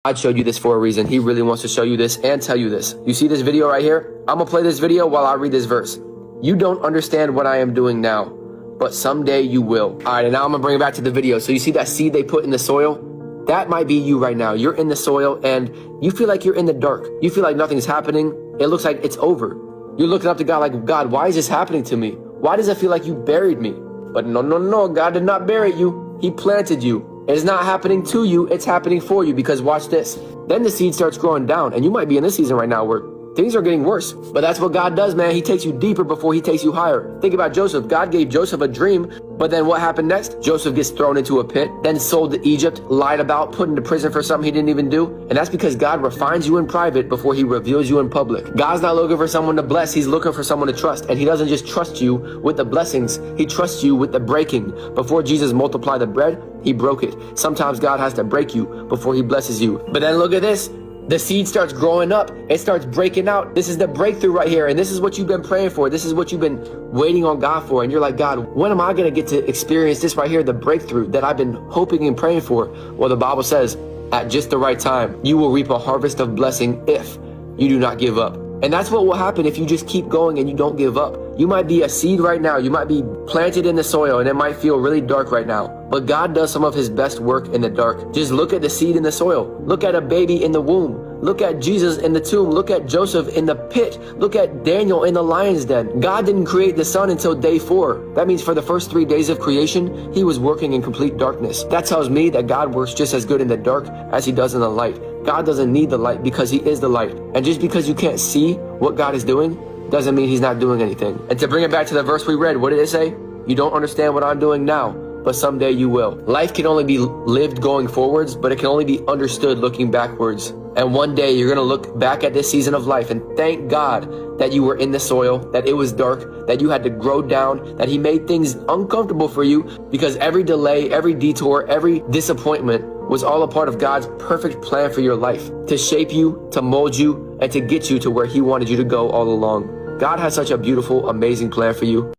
God showed you this for a reason. He really wants to show you this and tell you this. You see this video right here? I'm gonna play this video while I read this verse. You don't understand what I am doing now, but someday you will. All right, and now I'm gonna bring it back to the video. So you see that seed they put in the soil? That might be you right now. You're in the soil and you feel like you're in the dark. You feel like nothing's happening. It looks like it's over. You're looking up to God like, God, why is this happening to me? Why does it feel like you buried me? But no, God did not bury you. He planted you. It's not happening to you, it's happening for you, because watch this. Then the seed starts growing down, and you might be in this season right now where things are getting worse. But that's what God does, man. He takes you deeper before he takes you higher. Think about Joseph. God gave Joseph a dream, but then what happened next? Joseph gets thrown into a pit, then sold to Egypt, lied about, put into prison for something he didn't even do. And that's because God refines you in private before he reveals you in public. God's not looking for someone to bless. He's looking for someone to trust. And he doesn't just trust you with the blessings. He trusts you with the breaking. Before Jesus multiplied the bread, he broke it. Sometimes God has to break you before he blesses you. But then look at this. The seed starts growing up. It starts breaking out. This is the breakthrough right here. And this is what you've been praying for. This is what you've been waiting on God for. And you're like, God, when am I going to get to experience this right here, the breakthrough that I've been hoping and praying for? Well, the Bible says, at just the right time, you will reap a harvest of blessing if you do not give up. And that's what will happen if you just keep going and you don't give up. You might be a seed right now. You might be planted in the soil and it might feel really dark right now. But God does some of his best work in the dark. Just look at the seed in the soil. Look at a baby in the womb. Look at Jesus in the tomb. Look at Joseph in the pit. Look at Daniel in the lion's den. God didn't create the sun until day 4. That means for the first 3 days of creation, he was working in complete darkness. That tells me that God works just as good in the dark as he does in the light. God doesn't need the light because he is the light. And just because you can't see what God is doing doesn't mean he's not doing anything. And to bring it back to the verse we read, what did it say? You don't understand what I'm doing now, but someday you will. Life can only be lived going forwards, but it can only be understood looking backwards. And one day you're gonna look back at this season of life and thank God that you were in the soil, that it was dark, that you had to grow down, that he made things uncomfortable for you, because every delay, every detour, every disappointment was all a part of God's perfect plan for your life, to shape you, to mold you, and to get you to where he wanted you to go all along. God has such a beautiful, amazing plan for you.